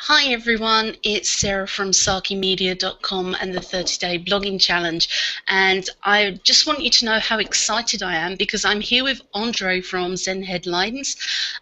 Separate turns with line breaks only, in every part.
Hi everyone, it's Sarah from SakiMedia.com and the 30-Day Blogging Challenge, and I just want you to know how excited I am because I'm here with Andre from Zen Headlines,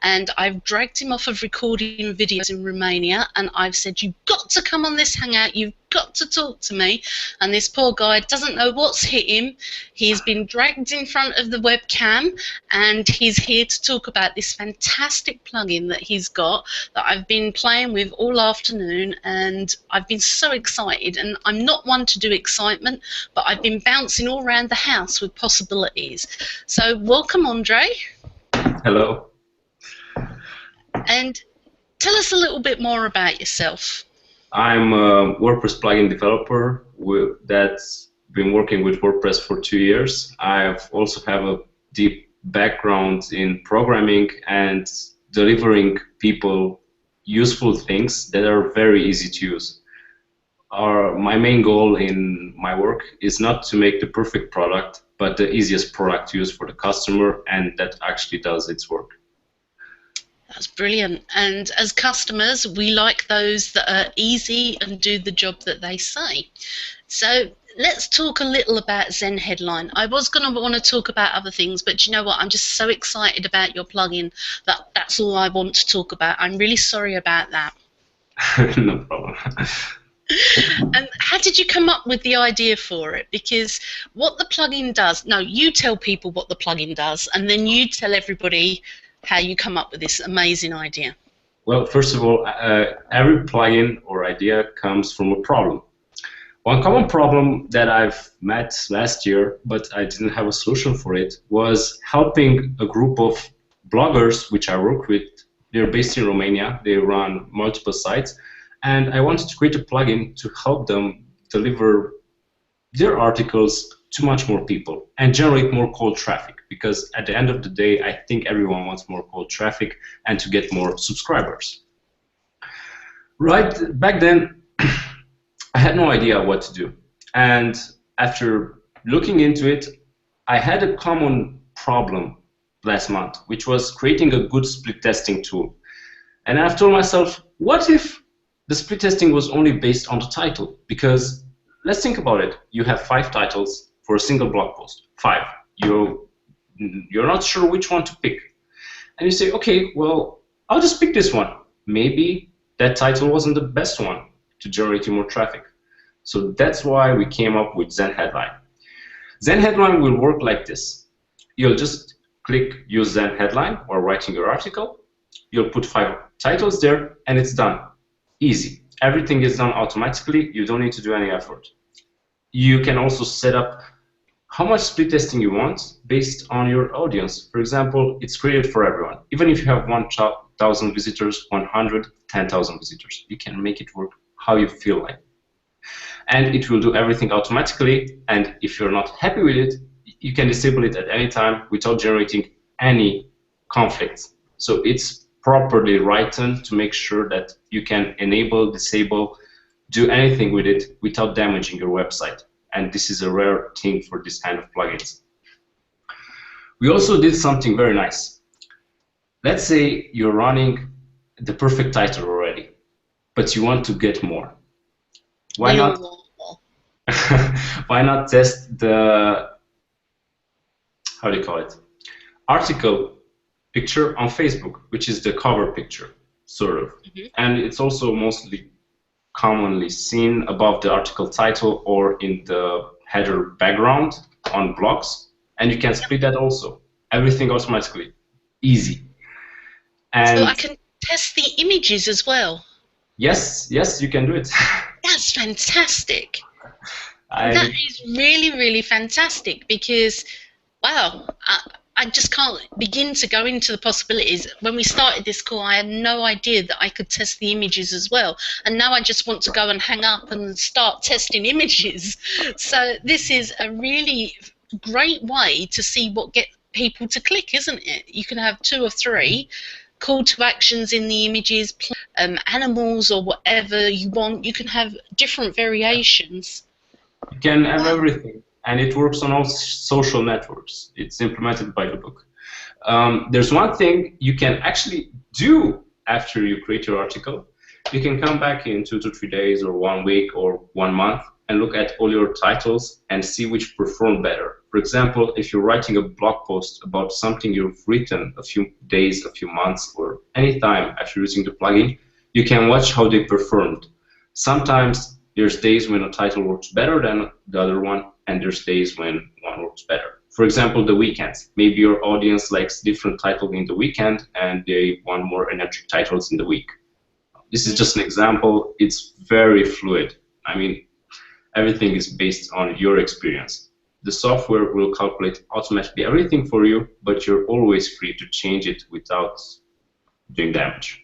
and I've dragged him off of recording videos in Romania, and I've said, you've got to come on this hangout, you've got to talk to me. And this poor guy doesn't know what's hit him. He's been dragged in front of the webcam, and he's here to talk about this fantastic plugin that he's got that I've been playing with all afternoon, and I've been so excited. And I'm not one to do excitement, but I've been bouncing all around the house with possibilities. So welcome, Andre.
Hello.
And tell us a little bit more about yourself.
I'm a WordPress plugin developer that's been working with WordPress for 2 years. I also have a deep background in programming and delivering people useful things that are very easy to use. My main goal in my work is not to make the perfect product, but the easiest product to use for the customer and that actually does its work.
That's brilliant. And as customers, we like those that are easy and do the job that they say. So let's talk a little about Zen Headline. I was going to want to talk about other things, but you know what? I'm just so excited about your plugin that that's all I want to talk about. I'm really sorry about that.
No problem.
And how did you come up with the idea for it? Because what the plugin does, no, you tell people what the plugin does, and then you tell everybody how you come up with this amazing idea.
Well, first of all, every plugin or idea comes from a problem. One common problem that I've met last year, but I didn't have a solution for it, was helping a group of bloggers which I work with. They're based in Romania, they run multiple sites, and I wanted to create a plugin to help them deliver their articles to much more people and generate more cold traffic, because at the end of the day, I think everyone wants more cold traffic and to get more subscribers. Right back then, I had no idea what to do. And after looking into it, I had a common problem last month, which was creating a good split testing tool. And I've told myself, what if the split testing was only based on the title? Because let's think about it. You have 5 titles for a single blog post. 5. You're not sure which one to pick. And you say, okay, well, I'll just pick this one. Maybe that title wasn't the best one to generate more traffic. So that's why we came up with Zen Headline. Zen Headline will work like this. You'll just click Use Zen Headline or writing your article. You'll put 5 titles there, and it's done. Easy. Everything is done automatically. You don't need to do any effort. You can also set up how much split testing you want based on your audience. For example, it's created for everyone. Even if you have 1,000 visitors, 100, 10,000 visitors, you can make it work how you feel like. And it will do everything automatically. And if you're not happy with it, you can disable it at any time without generating any conflicts. So it's properly written to make sure that you can enable, disable, do anything with it without damaging your website. And this is a rare thing for this kind of plugins. We also did something very nice. Let's say you're running the perfect title already, but you want to get more. Why not? Why not test the, how do you call it, article picture on Facebook, which is the cover picture, sort of. And it's also mostly commonly seen above the article title or in the header background on blogs, and you can split that also. Everything automatically. Easy.
And so I can test the images as well.
Yes, you can do it.
That's fantastic. That is really, really fantastic because, wow, I just can't begin to go into the possibilities. When we started this call, I had no idea that I could test the images as well. And now I just want to go and hang up and start testing images. So this is a really great way to see what gets people to click, isn't it? You can have 2 or 3 call to actions in the images, animals or whatever you want. You can have different variations.
You can have everything. And it works on all social networks. It's implemented by the book. There's one thing you can actually do after you create your article. You can come back in 2 to 3 days or 1 week or 1 month and look at all your titles and see which perform better. For example, if you're writing a blog post about something you've written a few days, a few months, or any time after using the plugin, you can watch how they performed. Sometimes there's days when a title works better than the other one, and there's days when one works better. For example, the weekends. Maybe your audience likes different titles in the weekend and they want more energetic titles in the week. This is just an example. It's very fluid. I mean, everything is based on your experience. The software will calculate automatically everything for you, but you're always free to change it without doing damage.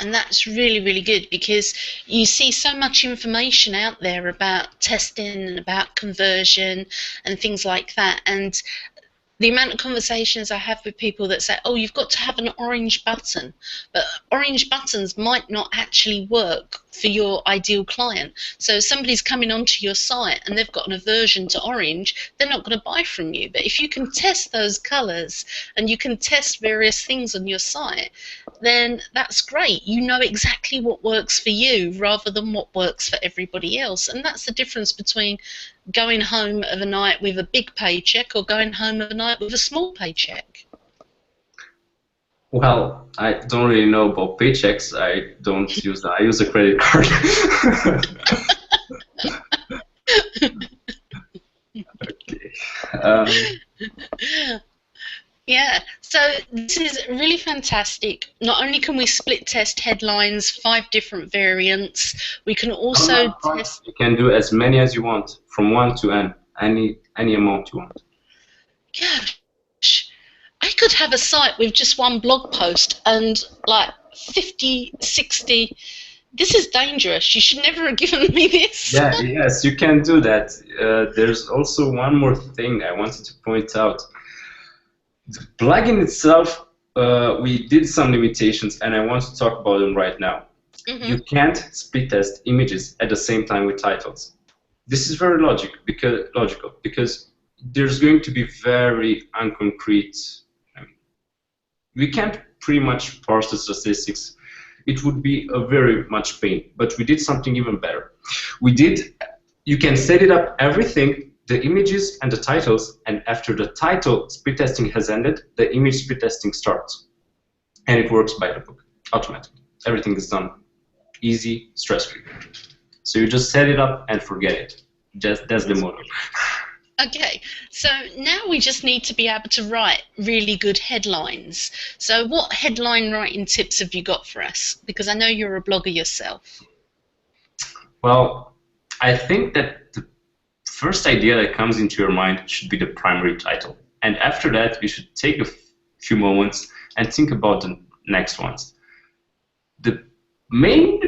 And that's really, really good, because you see so much information out there about testing and about conversion and things like that. And the amount of conversations I have with people that say, oh, you've got to have an orange button, but orange buttons might not actually work for your ideal client. So if somebody's coming onto your site and they've got an aversion to orange, they're not going to buy from you. But if you can test those colors and you can test various things on your site, then that's great. You know exactly what works for you rather than what works for everybody else. And that's the difference between going home of a night with a big paycheck or going home of a night with a small paycheck.
Well, I don't really know about paychecks. I don't use that. I use a credit card. Okay.
Yeah, so this is really fantastic. Not only can we split test headlines, 5 different variants, we can also test...
You can do as many as you want, from 1 to n, any amount you want.
Gosh, I could have a site with just one blog post and like 50, 60... This is dangerous. You should never have given me this.
Yeah, yes, you can do that. There's also one more thing I wanted to point out. The plugin itself, we did some limitations, and I want to talk about them right now. Mm-hmm. You can't split test images at the same time with titles. This is very logical because there's going to be very unconcrete. We can't pretty much parse the statistics. It would be a very much pain, but we did something even better. You can set it up everything, the images and the titles, and after the title split testing has ended, the image split testing starts. And it works by the book, automatically. Everything is done easy, stress-free. So you just set it up and forget it. That's the motto.
Okay, so now we just need to be able to write really good headlines. So what headline writing tips have you got for us? Because I know you're a blogger yourself.
Well, I think that the first idea that comes into your mind should be the primary title. And after that, you should take a few moments and think about the next ones. The main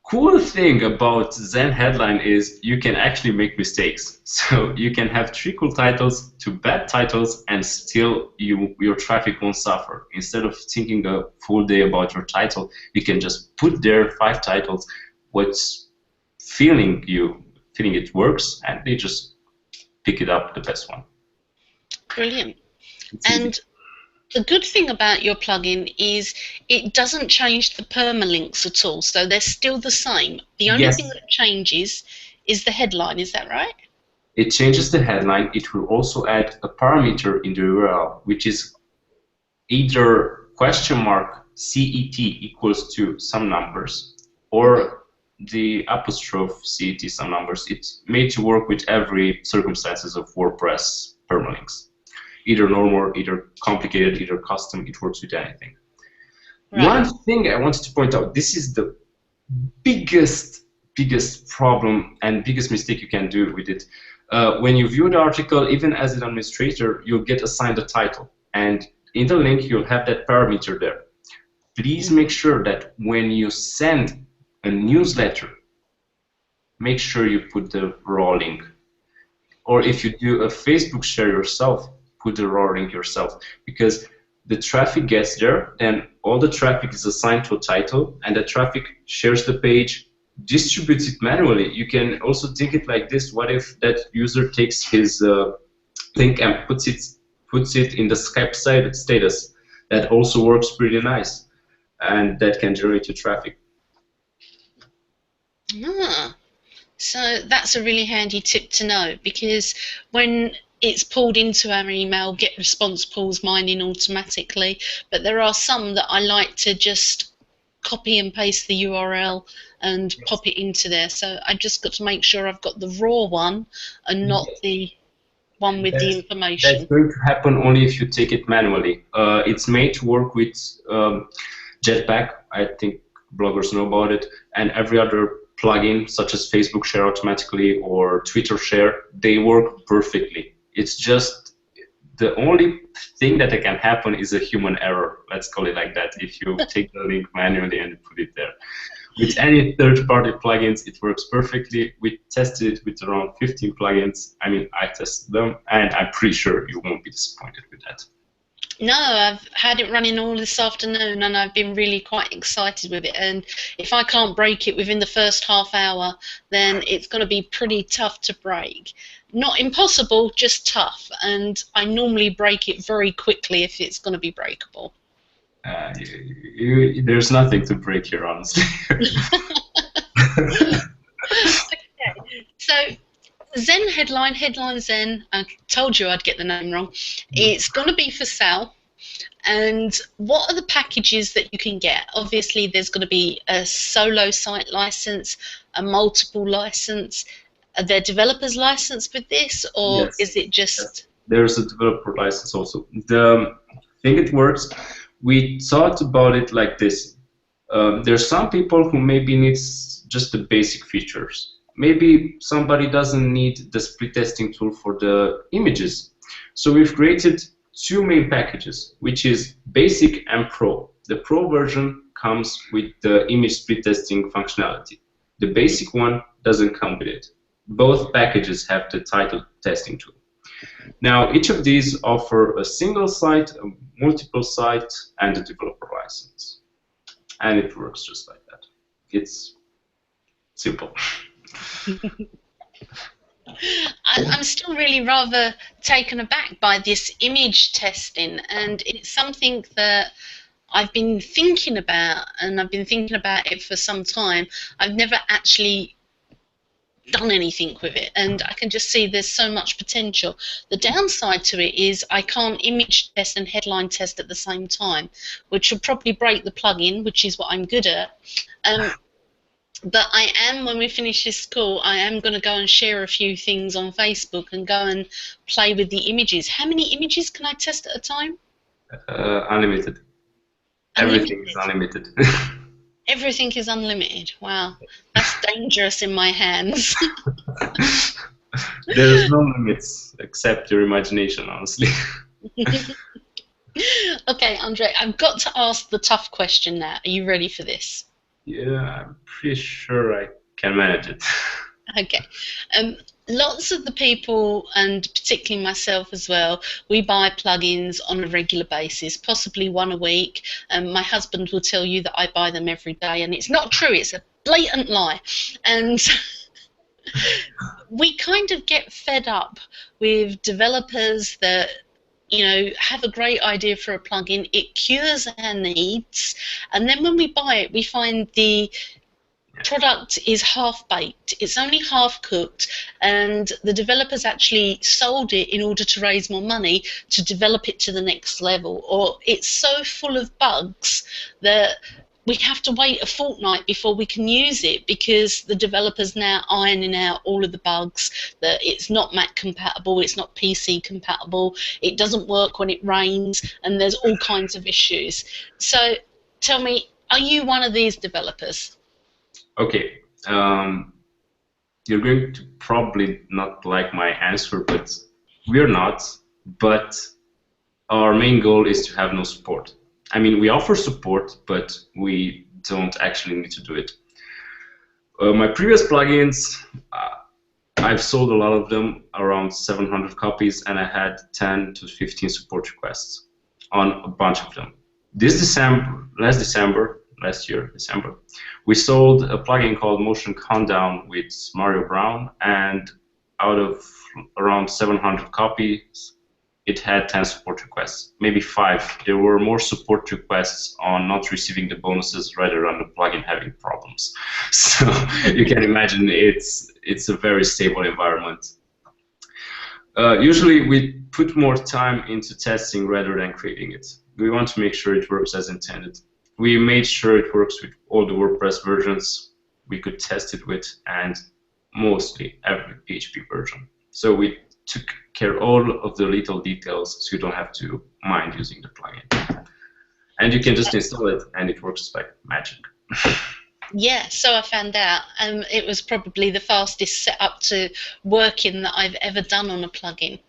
cool thing about Zen Headline is you can actually make mistakes. So you can have 3 cool titles, 2 bad titles, and still your traffic won't suffer. Instead of thinking a full day about your title, you can just put there 5 titles, what's feeling it works, and they just pick it up, the best one.
Brilliant. And the good thing about your plugin is it doesn't change the permalinks at all, so they're still the same. The only thing that changes is the headline, is that right?
It changes the headline. It will also add a parameter in the URL, which is either $CET equals to some numbers, or the apostrophe CET some numbers. It's made to work with every circumstances of WordPress permalinks. Either normal, either complicated, either custom, it works with anything. Right. One thing I wanted to point out, this is the biggest problem and biggest mistake you can do with it. When you view the article, even as an administrator, you'll get assigned a title. And in the link, you'll have that parameter there. Please make sure that when you send a newsletter, make sure you put the raw link. Or if you do a Facebook share yourself, put the raw link yourself, because the traffic gets there, then all the traffic is assigned to a title, and the traffic shares the page, distributes it manually. You can also think it like this: what if that user takes his link and puts it in the Skype site status? That also works pretty nice, and that can generate your traffic.
Ah, so that's a really handy tip to know, because when it's pulled into our email, GetResponse pulls mine in automatically, but there are some that I like to just copy and paste the URL and pop it into there. So I just got to make sure I've got the raw one and not the one with the
That's
information.
going to happen only if you take it manually. It's made to work with Jetpack. I think bloggers know about it, and every other plugin, such as Facebook Share automatically or Twitter Share, they work perfectly. It's just the only thing that can happen is a human error. Let's call it like that. If you take the link manually and you put it there. With any third-party plugins, it works perfectly. We tested it with around 15 plugins. I mean, I tested them, and I'm pretty sure you won't be disappointed with that.
No, I've had it running all this afternoon and I've been really quite excited with it. And if I can't break it within the first half hour, then it's going to be pretty tough to break. Not impossible, just tough. And I normally break it very quickly if it's going to be breakable.
There's nothing to break here, honestly.
Okay, so Zen Headline Zen, I told you I'd get the name wrong. It's going to be for sale. And what are the packages that you can get? Obviously, there's going to be a solo site license, a multiple license. Are there developers licensed with this, or
Yes.
is it just...
Yes. There's a developer license also. The thing it works, we thought about it like this. There's some people who maybe needs just the basic features. Maybe somebody doesn't need the split testing tool for the images. So we've created two main packages, which is Basic and Pro. The Pro version comes with the image split testing functionality. The Basic one doesn't come with it. Both packages have the title testing tool. Now, each of these offer a single site, a multiple site, and a developer license. And it works just like that. It's simple.
I'm still really rather taken aback by this image testing, and it's something that I've been thinking about, and I've been thinking about it for some time. I've never actually done anything with it, and I can just see there's so much potential. The downside to it is I can't image test and headline test at the same time, which will probably break the plugin, which is what I'm good at. But I am, when we finish this call, I am going to go and share a few things on Facebook and go and play with the images. How many images can I test at a time?
Unlimited. Everything is unlimited.
Everything is unlimited. Wow, that's dangerous in my hands.
There's no limits except your imagination, honestly.
Okay, Andre, I've got to ask the tough question now. Are you ready for this?
Yeah, I'm pretty sure I can manage it.
Okay. Lots of the people, and particularly myself as well, we buy plugins on a regular basis, possibly one a week. My husband will tell you that I buy them every day, and it's not true. It's a blatant lie. And we kind of get fed up with developers that, you know, have a great idea for a plugin, it cures our needs, and then when we buy it, we find the product is half-baked, it's only half-cooked, and the developers actually sold it in order to raise more money to develop it to the next level, or it's so full of bugs that we have to wait a fortnight before we can use it because the developer's now ironing out all of the bugs, that it's not Mac compatible, it's not PC compatible, it doesn't work when it rains, and there's all kinds of issues. So tell me, are you one of these developers?
Okay, you're going to probably not like my answer, but we're not. But our main goal is to have no support. I mean, we offer support, but we don't actually need to do it. My previous plugins, I've sold a lot of them, around 700 copies, and I had 10 to 15 support requests on a bunch of them. Last year, December, we sold a plugin called Motion Countdown with Mario Brown, and out of around 700 copies, it had 10 support requests, maybe 5. There were more support requests on not receiving the bonuses rather than the plugin having problems. So you can imagine it's a very stable environment. Usually we put more time into testing rather than creating it. We want to make sure it works as intended. We made sure it works with all the WordPress versions we could test it with, and mostly every PHP version. So we took care of all of the little details, so you don't have to mind using the plugin. And you can just install it, and it works like magic.
Yeah, so I found out. It was probably the fastest setup to working that I've ever done on a plugin.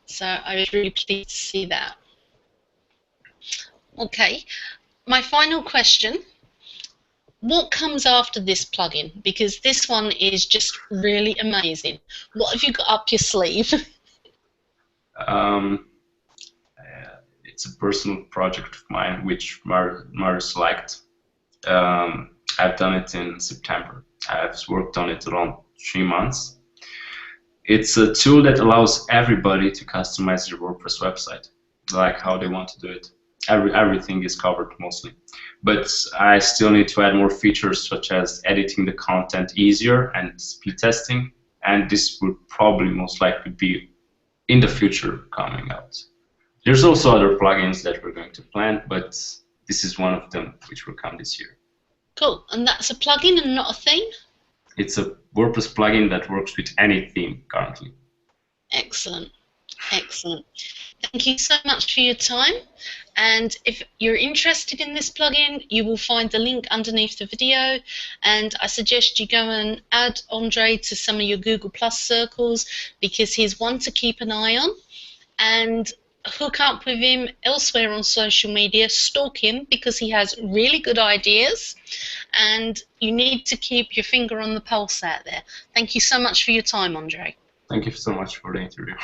So I was really pleased to see that. Okay, my final question. What comes after this plugin? Because this one is just really amazing. What have you got up your sleeve?
It's a personal project of mine, which Marius liked. I've done it in September. I've worked on it around 3 months. It's a tool that allows everybody to customize their WordPress website, like how they want to do it. Everything is covered mostly, but I still need to add more features such as editing the content easier and split testing, and this will probably most likely be in the future coming out. There's also other plugins that we're going to plan, but this is one of them which will come this year.
Cool, and that's a plugin and not a theme?
It's a WordPress plugin that works with any theme currently.
Excellent, excellent. Thank you so much for your time. And if you're interested in this plugin, you will find the link underneath the video. And I suggest you go and add Andre to some of your Google Plus circles, because he's one to keep an eye on. And hook up with him elsewhere on social media, stalk him, because he has really good ideas. And you need to keep your finger on the pulse out there. Thank you so much for your time, Andre.
Thank you so much for the interview.